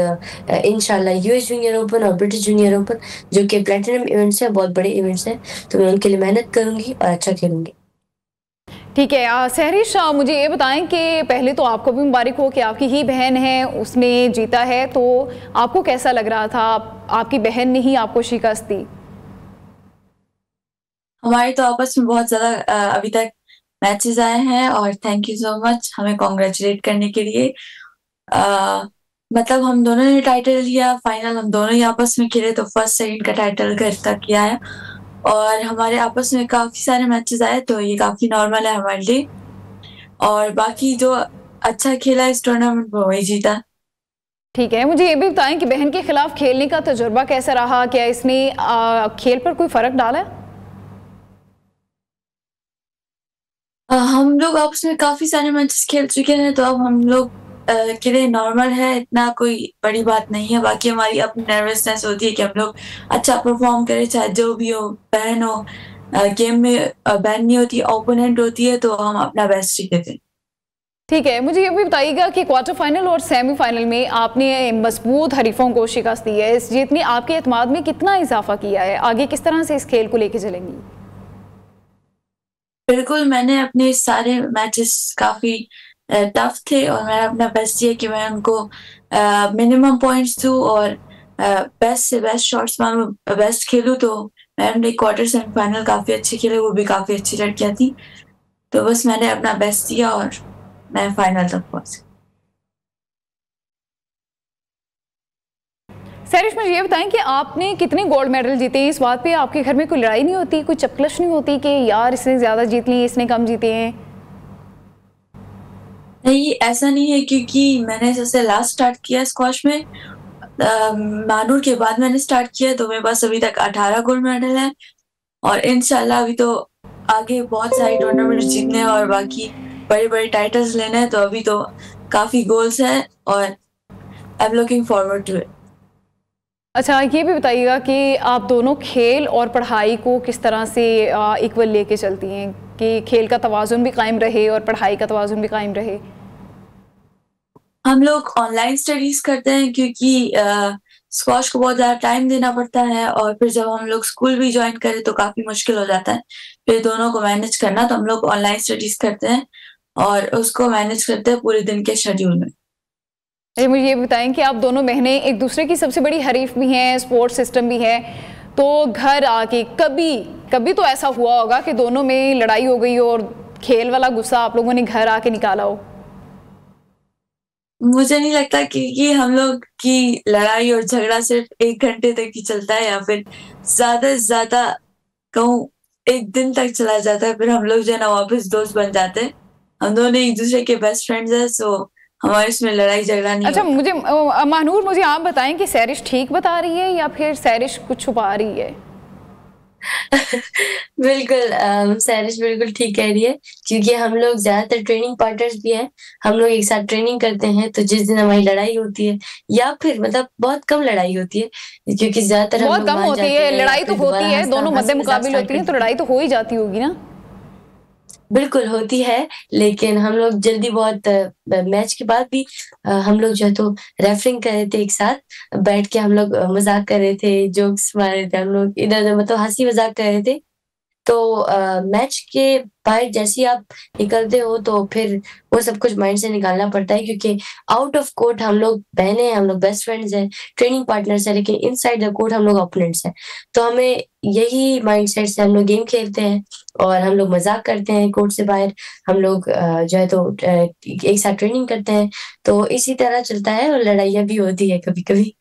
इंशाल्लाह यूएस जूनियर ओपन और ब्रिटिश जूनियर ओपन, जो कि प्लेटिनम इवेंट्स हैं, बहुत बड़े इवेंट्स हैं। तो मैं उनके लिए मेहनत करूँगी और अच्छा खेलूँगी। ठीक है। सहरिश, मुझे ये बताएं कि पहले तो आपको भी मुबारक हो कि आपकी ही बहन है, उसने जीता है, तो आपको कैसा लग रहा था? आपकी बहन ने ही आपको शिकस्त दी। हमारे तो आपस में बहुत ज़्यादा अभी तक मैचेस आए हैं, और थैंक यू सो मच हमें कॉन्ग्रेचुलेट करने के लिए। मतलब हम दोनों ने टाइटल लिया, फाइनल हम दोनों ही आपस में खेले, तो फर्स्ट सेकंड का टाइटल घर तक किया है, और हमारे आपस में काफ़ी सारे मैचेस आए, तो ये काफ़ी नॉर्मल है हमारे लिए। और बाकी जो अच्छा खेला इस टूर्नामेंट में वही जीता। ठीक है, मुझे ये भी बताएं कि बहन के खिलाफ खेलने का तजुर्बा कैसा रहा? क्या इसने खेल पर कोई फ़र्क डाला है? हम लोग आपस में काफ़ी सारे मैचेस खेल चुके हैं, तो अब हम लोग के लिए नॉर्मल है, इतना कोई बड़ी बात नहीं है। बाकी हमारी अपनी नर्वसनेस होती है कि हम लोग अच्छा परफॉर्म करें, चाहे जो भी हो। बहन हो, गेम में बहन नहीं होती, ओपोनेंट होती है, तो हम अपना बेस्ट ही देते हैं। ठीक है, मुझे ये भी बताइएगा कि क्वार्टर फाइनल और सेमीफाइनल में आपने मजबूत हरीफों को शिकस्त दी है। इस जीत ने आपके एतमाद में कितना इजाफा किया है? आगे किस तरह से इस खेल को लेके चलेंगी? बिल्कुल, मैंने अपने सारे मैचेस काफ़ी टफ थे, और मैंने अपना बेस्ट दिया कि मैं उनको मिनिमम पॉइंट्स दूँ, और बेस्ट से बेस्ट शॉट्स मारूँ, बेस्ट खेलूँ। तो मैंने अपने क्वार्टर सेमीफाइनल काफ़ी अच्छे खेले, वो भी काफ़ी अच्छी लड़कियाँ थी। तो बस मैंने अपना बेस्ट दिया और मैं फाइनल तक पहुँची। सहरिश, मुझे ये बताएं कि आपने कितने गोल्ड मेडल जीते हैं? इस बात पे आपके घर में कोई लड़ाई नहीं होती, कोई चपकलश नहीं होती कि यार इसने ज़्यादा जीत ली, इसने कम जीते हैं? नहीं, ऐसा नहीं है, क्योंकि मैंने सबसे लास्ट स्टार्ट किया स्क्वॉश में, मानूर के बाद मैंने स्टार्ट किया, तो मेरे पास अभी तक 18 गोल्ड मेडल है, और इंशाल्लाह अभी तो आगे बहुत सारे टूर्नामेंट जीतने हैं और बाकी बड़े-बड़े टाइटल्स लेने हैं, तो अभी तो काफ़ी गोल्स हैं, और I am looking forward to it. अच्छा, ये भी बताइएगा कि आप दोनों खेल और पढ़ाई को किस तरह से इक्वल लेके चलती हैं कि खेल का तवाज़ुन भी कायम रहे और पढ़ाई का तवाज़ुन भी कायम रहे? हम लोग ऑनलाइन स्टडीज़ करते हैं, क्योंकि स्क्वॉश को बहुत ज़्यादा टाइम देना पड़ता है, और फिर जब हम लोग स्कूल भी जॉइन करें तो काफ़ी मुश्किल हो जाता है फिर दोनों को मैनेज करना। तो हम लोग ऑनलाइन स्टडीज़ करते हैं और उसको मैनेज करते हैं पूरे दिन के शेड्यूल में। मुझे ये बताएं कि आप दोनों बहनें एक दूसरे की सबसे बड़ी हरीफ भी हैं, सपोर्ट सिस्टम भी है, तो घर आके कभी तो ऐसा हुआ होगा कि दोनों में लड़ाई हो गई हो और खेल वाला गुस्सा आप लोगों ने घर आके निकाला हो? मुझे नहीं लगता कि हम लोग की लड़ाई और झगड़ा सिर्फ 1 घंटे तक ही चलता है, या फिर ज़्यादा से ज़्यादा कहूँ 1 दिन तक चला जाता है, फिर हम लोग जो है ना वापस दोस्त बन जाते हैं। हम दोनों एक दूसरे के बेस्ट फ्रेंड्स हैं, सो हमारे इसमें लड़ाई झगड़ा नहीं अच्छा, होता। महानूर, मुझे आप बताएं कि सहरिश ठीक बता रही है या फिर सहरिश कुछ छुपा रही है? बिल्कुल, सहरिश बिल्कुल ठीक कह रही है, क्योंकि हम लोग ज़्यादातर ट्रेनिंग पार्टनर्स भी हैं। हम लोग एक साथ ट्रेनिंग करते हैं, तो जिस दिन हमारी लड़ाई होती है, या फिर मतलब बहुत कम लड़ाई होती है, क्योंकि ज़्यादातर हम बहुत लोग कम मान होती जाते है, हैं, या लड़ाई तो फिर होती दोबारा है, दोनों हँसी मद्दे मज़ाक मुकाबिल स्टार्ट होती कर है, तो देते हैं। लड़ाई तो हो ही जाती होगी ना? बिल्कुल होती है, लेकिन हम लोग जल्दी बहुत मैच के बाद भी हम लोग जो है तो रेफरिंग कर रहे थे एक साथ, बैठ के हम लोग मज़ाक कर रहे थे, जोक्स मार रहे थे, हम लोग इधर-उधर मतलब हँसी-मज़ाक कर रहे थे। तो मैच के बाहर जैसे ही आप निकलते हो तो फिर वो सब कुछ माइंड से निकालना पड़ता है, क्योंकि आउट ऑफ कोर्ट हम लोग बहनें हैं, हम लोग बेस्ट फ्रेंड्स हैं, ट्रेनिंग पार्टनर्स हैं, लेकिन इनसाइड द कोर्ट हम लोग ओपोनेंट्स हैं। तो हमें यही माइंडसेट से हम लोग गेम खेलते हैं और हम लोग मज़ाक करते हैं कोर्ट से बाहर। हम लोग जो है तो एक साथ ट्रेनिंग करते हैं, तो इसी तरह चलता है और लड़ाइयाँ भी होती है कभी-कभी।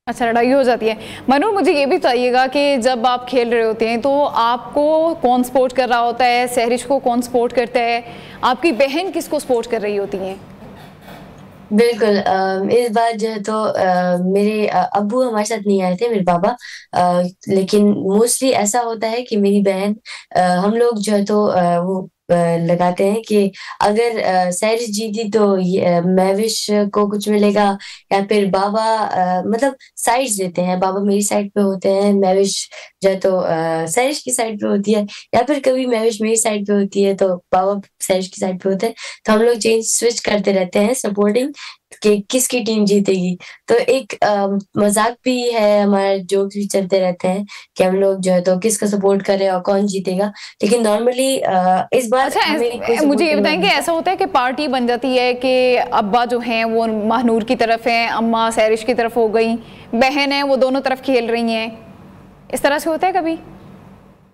अच्छा, लड़ाई हो जाती है। मनूर, मुझे ये भी बताइएगा कि जब आप खेल रहे होते हैं तो आपको कौन सपोर्ट कर रहा होता है? सहरिश को कौन सपोर्ट करता है? आपकी बहन किसको सपोर्ट कर रही होती हैं? बिल्कुल इस बार जो है तो मेरे अब्बू हमारे साथ नहीं आए थे, मेरे पापा। लेकिन मोस्टली ऐसा होता है कि मेरी बहन हम लोग जो है तो वो लगाते हैं कि अगर सैरिश जीती तो महविश को कुछ मिलेगा, या फिर बाबा मतलब साइड्स लेते हैं। बाबा मेरी साइड पे होते हैं, महविश जो है तो सैरिश की साइड पे होती है, या फिर कभी महविश मेरी साइड पे होती है तो बाबा सैरिश की साइड पे होते हैं। तो हम लोग चेंज स्विच करते रहते हैं सपोर्टिंग कि किसकी टीम जीतेगी। तो एक मज़ाक भी है हमारा, जोक्स भी चलते रहते हैं कि हम लोग जो है तो किसका सपोर्ट कर रहे हैं और कौन जीतेगा। लेकिन नॉर्मली इस बार अच्छा, हमें कोई मुझे ये सपोर्टिंग बताएं कि नहीं। ऐसा होता है कि पार्टी बन जाती है कि अब्बा जो हैं वो महानूर की तरफ हैं, अम्मा सैरिश की तरफ हो गई, बहन है वो दोनों तरफ खेल रही हैं, इस तरह से होता है कभी?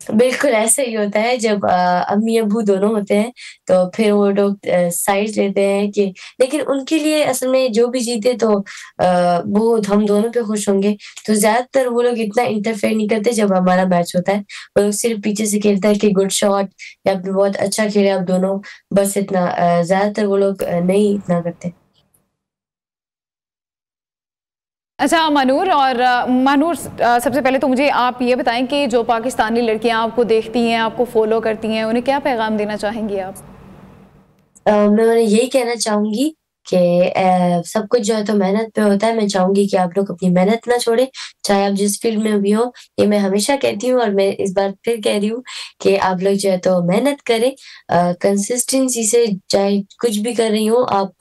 बिल्कुल ऐसा ही होता है जब अम्मी-अब्बू दोनों होते हैं, तो फिर वो लोग साइड लेते हैं कि लेकिन उनके लिए असल में जो भी जीते तो वो हम दोनों पे खुश होंगे। तो ज़्यादातर वो लोग इतना इंटरफेयर नहीं करते जब हमारा मैच होता है। वो लोग सिर्फ़ पीछे से खेलता है कि गुड शॉट या फिर बहुत अच्छा खेले आप दोनों, बस इतना। ज़्यादातर वो लोग नहीं इतना करते। अच्छा मनूर, और मनूर सबसे पहले तो मुझे आप ये बताएं कि जो पाकिस्तानी लड़कियां आपको देखती हैं, आपको फॉलो करती हैं, उन्हें क्या पैगाम देना चाहेंगी आप? मैं उन्हें यही कहना चाहूँगी कि सब कुछ जो है तो मेहनत पे होता है। मैं चाहूँगी कि आप लोग अपनी मेहनत ना छोड़ें, चाहे आप जिस फ़ील्ड में भी हो। ये मैं हमेशा कहती हूँ और मैं इस बार फिर कह रही हूँ कि आप लोग जो है तो मेहनत करें, कंसिस्टेंसी से, चाहे कुछ भी कर रही हो आप,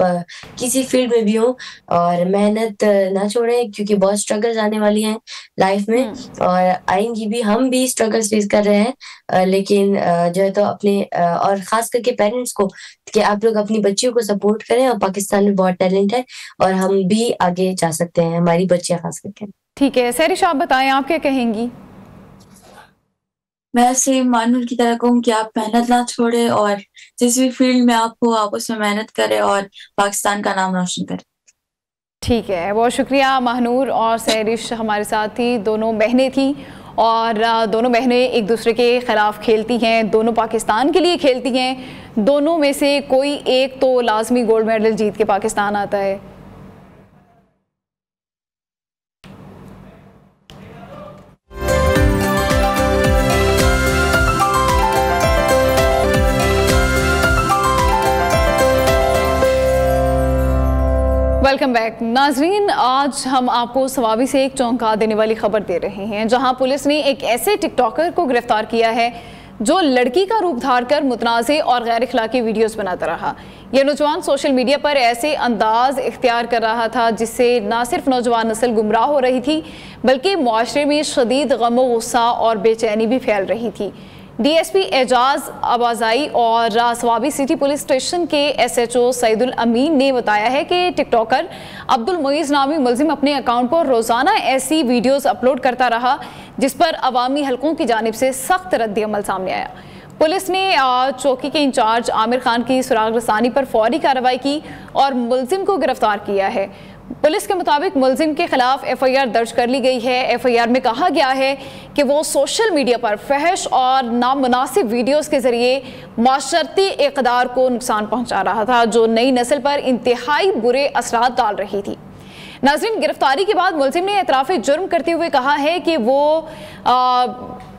किसी फ़ील्ड में भी हो, और मेहनत ना छोड़ें, क्योंकि बहुत स्ट्रगल्स आने वाली हैं लाइफ़ में और आएँगी भी। हम भी स्ट्रगल्स फेस कर रहे हैं, लेकिन जो है तो अपने और ख़ास करके पेरेंट्स को कि आप लोग अपनी बच्चियों को सपोर्ट करें, और पाकिस्तान में बहुत टैलेंट है और हम भी आगे जा सकते हैं, हमारी बच्चियाँ खास करके। ठीक है, सैरिश आप बताएं, आप क्या कहेंगी? मैं सेम मानूर की तरह कहूँ कि आप मेहनत ना छोड़े और जिस भी फील्ड में आप हो आप उसमें मेहनत करें और पाकिस्तान का नाम रोशन करें। ठीक है, बहुत शुक्रिया। महानूर और सैरिश हमारे साथ थी, दोनों बहनें थी और दोनों बहनें एक दूसरे के ख़िलाफ़ खेलती हैं, दोनों पाकिस्तान के लिए खेलती हैं। दोनों में से कोई एक तो लाजमी गोल्ड मेडल जीत के पाकिस्तान आता है। वेलकम बैक नाजरीन, आज हम आपको सवाबी से एक चौंका देने वाली खबर दे रहे हैं, जहां पुलिस ने एक ऐसे टिकटॉकर को गिरफ्तार किया है जो लड़की का रूप धार कर मुतनाज़े और गैर इखलाकी वीडियोस बनाता रहा। यह नौजवान सोशल मीडिया पर ऐसे अंदाज इख्तियार कर रहा था जिससे न सिर्फ नौजवान नस्ल गुमराह हो रही थी, बल्कि मुआशरे में शदीद गम गुस्सा और बेचैनी भी फैल रही थी। डीएसपी एजाज आबाजाई और सवाबी सिटी पुलिस स्टेशन के एसएचओ सईदुल अमीन ने बताया है कि टिकटॉकर अब्दुल मुईज़ नामी मुलजिम अपने अकाउंट पर रोज़ाना ऐसी वीडियोस अपलोड करता रहा जिस पर अवामी हलकों की जानिब से सख्त रद्द-ए-अमल सामने आया। पुलिस ने चौकी के इंचार्ज आमिर खान की सुराग रसानी पर फौरी कार्रवाई की और मुलजिम को गिरफ्तार किया है। पुलिस के मुताबिक मुलजिम के खिलाफ एफआईआर दर्ज कर ली गई है। एफआईआर में कहा गया है कि वो सोशल मीडिया पर फहश और नामुनासिब वीडियोस के जरिए माशरती इक़दार को नुकसान पहुंचा रहा था, जो नई नस्ल पर इंतहाई बुरे असरात डाल रही थी। नाज़रीन, गिरफ्तारी के बाद मुलजिम ने एतराफ़ जुर्म करते हुए कहा है कि वो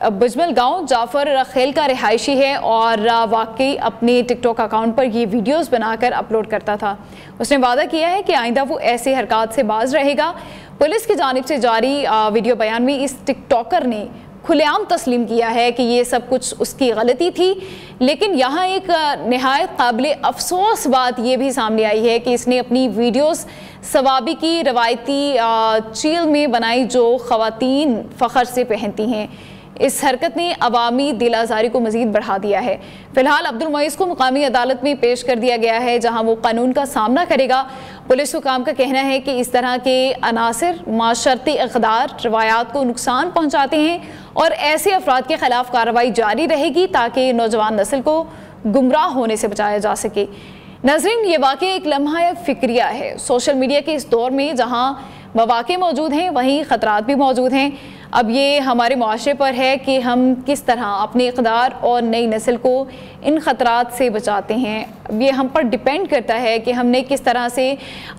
बिजमल गांव जाफर खेल का रिहायशी है और वाकई अपने टिकटॉक अकाउंट पर ये वीडियोस बनाकर अपलोड करता था। उसने वादा किया है कि आइंदा वो ऐसे हरकत से बाज रहेगा। पुलिस की जानिब से जारी वीडियो बयान में इस टिकटॉकर ने खुलेआम तस्लीम किया है कि ये सब कुछ उसकी गलती थी। लेकिन यहाँ एक निहायत काबिल अफसोस बात ये भी सामने आई है कि इसने अपनी वीडियोस सवाबी की रवायती चील में बनाई जो ख़वातीन फ़ख्र से पहनती हैं। इस हरकत ने अवामी दिल आज़ारी को मज़ीद बढ़ा दिया है। फिलहाल अब्दुल मुईज़ को मुकामी अदालत में पेश कर दिया गया है, जहां वो कानून का सामना करेगा। पुलिस हुकाम का कहना है कि इस तरह के अनासर माशरती इक़दार रवायात को नुकसान पहुँचाते हैं और ऐसे अफराद के ख़िलाफ़ कार्रवाई जारी रहेगी ताकि नौजवान नस्ल को गुमराह होने से बचाया जा सके। नाज़रीन, ये वाक़ई एक लम्हा फ़िक्रिया है। सोशल मीडिया के इस दौर में जहाँ मौक़े मौजूद हैं वहीं ख़तरात भी मौजूद हैं। अब ये हमारे मुआशरे पर है कि हम किस तरह अपने इक़दार और नई नस्ल को इन ख़तरात से बचाते हैं। अब ये हम पर डिपेंड करता है कि हमने किस तरह से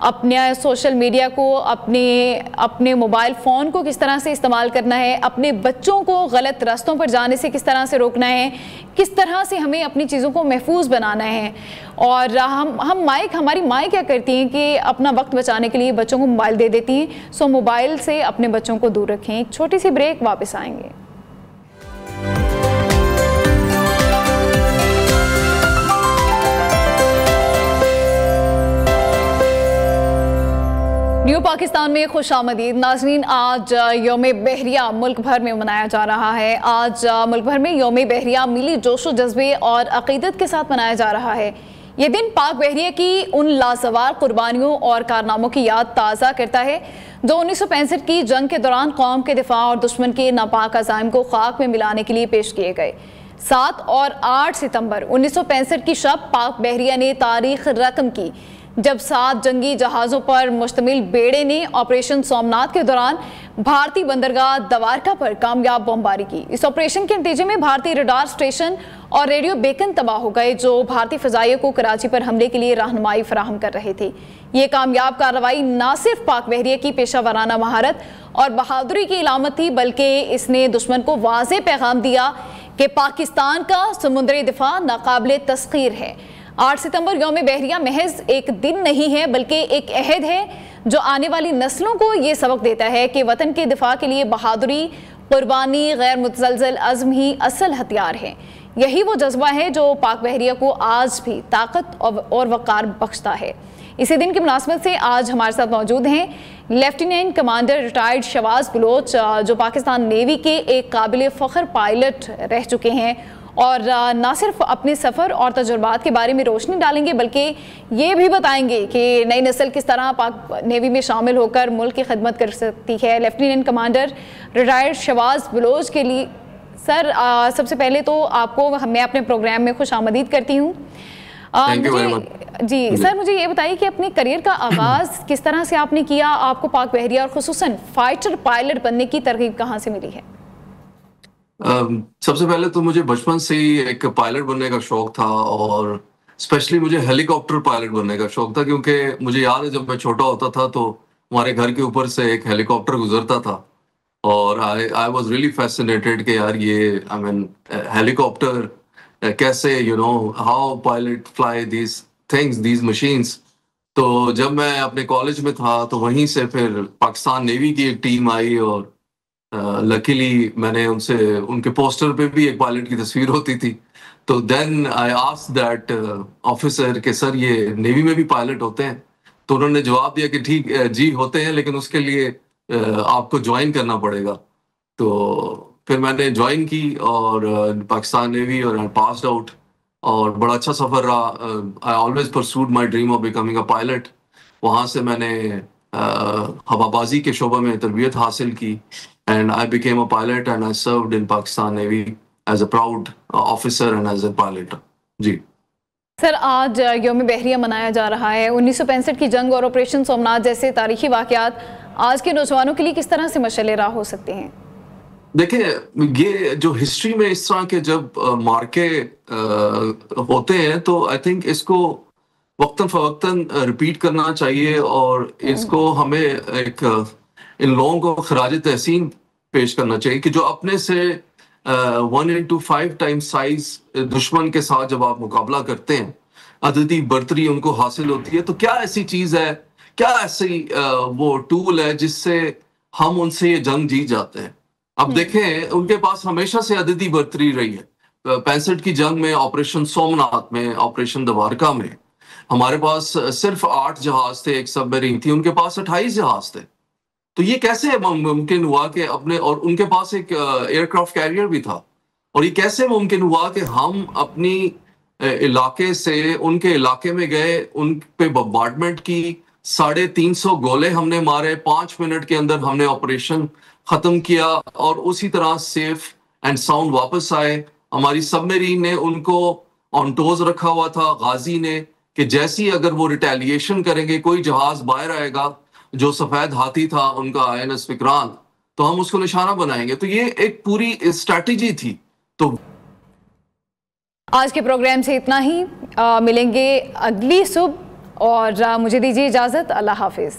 अपने सोशल मीडिया को, अपने मोबाइल फ़ोन को किस तरह से इस्तेमाल करना है, अपने बच्चों को गलत रास्तों पर जाने से किस तरह से रोकना है, किस तरह से हमें अपनी चीज़ों को महफूज बनाना है। और हमारी माएँ क्या करती हैं कि अपना वक्त बचाने के लिए बच्चों को मोबाइल दे देती हैं। सो मोबाइल से अपने बच्चों को दूर रखें। एक छोटी सी ब्रेक, वापस आएंगे। न्यू पाकिस्तान में खुशामदीद। नाज़रीन, आज यौम बहरिया मुल्क भर में मनाया जा रहा है। आज मुल्क भर में यौम बहरिया मिली जोशो जज्बे और अक़ीदत के साथ मनाया जा रहा है। ये दिन पाक बहरिया की उन लाजवाब कुर्बानियों और कारनामों की याद ताज़ा करता है जो 1965 की जंग के दौरान कौम के दिफा और दुश्मन के नापाक अज़ाइम को खाक में मिलाने के लिए पेश किए गए। 7 और 8 सितंबर 1965 की शब पाक बहरिया ने तारीख रकम की जब 7 जंगी जहाज़ों पर मुश्तमिल बेड़े ने ऑपरेशन सोमनाथ के दौरान भारतीय बंदरगाह दवारका पर कामयाब बमबारी की। इस ऑपरेशन के नतीजे में भारतीय रडार स्टेशन और रेडियो बेकन तबाह हो गए जो भारतीय फ़ज़ाइयों को कराची पर हमले के लिए रहनुमाई फराहम कर रहे थे। ये कामयाब कार्रवाई न सिर्फ पाक बहरिया की पेशा वराना महारत और बहादुरी की इलामत थी, बल्कि इसने दुश्मन को वाज़ेह पैगाम दिया कि पाकिस्तान का समुद्री दिफा नाकाबिले तस्खीर है। 8 सितंबर यौम बहरिया महज एक दिन नहीं है बल्कि एक अहद है जो आने वाली नस्लों को ये सबक देता है कि वतन के दिफा के लिए बहादुरी, कुर्बानी, गैर मुतज़लज़ल अज़्म ही असल हथियार है। यही वो जज्बा है जो पाक बहरिया को आज भी ताकत और वक़ार बख्शता है। इसी दिन की मुनासबत से आज हमारे साथ मौजूद हैं लेफ्टिनेंट कमांडर रिटायर्ड शवाज़ बलोच, जो पाकिस्तान नेवी के एक काबिल फ़ख्र पायलट रह चुके हैं और न सिर्फ अपने सफ़र और तजुर्बात के बारे में रोशनी डालेंगे बल्कि ये भी बताएंगे कि नई नस्ल किस तरह पाक नेवी में शामिल होकर मुल्क की खिदमत कर सकती है। लेफ्टिनेंट कमांडर रिटायर्ड शवाज़ बलोच के लिए सर, सबसे पहले तो आपको मैं अपने प्रोग्राम में खुश आमदीद करती हूँ। जी सर, मुझे ये बताइए कि अपने करियर का आगाज़ किस तरह से आपने किया, आपको पाक बहरिया और खुसूसन फाइटर पायलट बनने की तरगीब कहाँ से मिली है? सबसे पहले तो मुझे बचपन से ही एक पायलट बनने का शौक था और स्पेशली मुझे हेलीकॉप्टर पायलट बनने का शौक था, क्योंकि मुझे याद है जब मैं छोटा होता था तो हमारे घर के ऊपर से एक हेलीकॉप्टर गुजरता था और आई वाज रियली फैसिनेटेड कि यार ये हेलीकॉप्टर कैसे how pilot fly these things, these machines. तो जब मैं अपने कॉलेज में था तो वहीं से फिर पाकिस्तान नेवी की एक टीम आई और लकीली मैंने उनके पोस्टर पे भी एक पायलट की तस्वीर होती थी। तो then I asked that officer के सर ये नेवी में भी पायलट होते हैं? तो उन्होंने जवाब दिया कि ठीक जी होते हैं, लेकिन उसके लिए आपको ज्वाइन करना पड़ेगा। तो फिर मैंने ज्वाइन की और पाकिस्तान नेवी और आई पास्ड आउट और बड़ा अच्छा सफ़र रहा। I always pursued my dream of becoming a pilot. वहाँ से मैंने हवाबाजी के शोबे में तरबियत हासिल की and I became a pilot and I served in Pakistan Navy as a proud officer and as a pilot. जी सर, आज यौम बहरिया मनाया जा रहा है। 1965 की जंग और ऑपरेशन सोमनाथ जैसे तारीखी वाक़यात आज के नौजवानों के लिए किस तरह से मशअले राह हो सकते हैं? देखिए, ये जो हिस्ट्री में इस तरह के जब मार्के होते हैं तो आई थिंक इसको वक्तन फवक्तन रिपीट करना चाहिए और इसको हमें एक इन लोगों को खराज तहसीन पेश करना चाहिए कि जो अपने से 1 into 5 टाइम्स साइज दुश्मन के साथ जब आप मुकाबला करते हैं, अददी बर्तरी उनको हासिल होती है, तो क्या ऐसी चीज है, क्या ऐसी वो टूल है जिससे हम उनसे ये जंग जीत जाते हैं? अब देखें, उनके पास हमेशा से अदिति बर्तरी रही है। 65 की जंग में, ऑपरेशन सोमनाथ में, ऑपरेशन द्वारका में हमारे पास सिर्फ 8 जहाज थे, एक सबमरीन थी, उनके पास 28 जहाज थे। तो ये कैसे मुमकिन हुआ कि अपने, और उनके पास एक एयरक्राफ्ट कैरियर भी था, और ये कैसे मुमकिन हुआ कि हम अपनी इलाके से उनके इलाके में गए, उन पे बम्बार्डमेंट की, 350 गोले हमने मारे, 5 मिनट के अंदर हमने ऑपरेशन खत्म किया और उसी तरह सेफ एंड साउंड वापस आए। हमारी सबमरीन ने उनको ऑन टोज रखा हुआ था, गाजी ने, कि जैसी अगर वो रिटेलिएशन करेंगे, कोई जहाज बाहर आएगा, जो सफेद हाथी था उनका INS विक्रांत, तो हम उसको निशाना बनाएंगे। तो ये एक पूरी स्ट्रैटेजी थी। तो आज के प्रोग्राम से इतना ही, मिलेंगे अगली सुबह, और मुझे दीजिए इजाजत। अल्लाह हाफिज।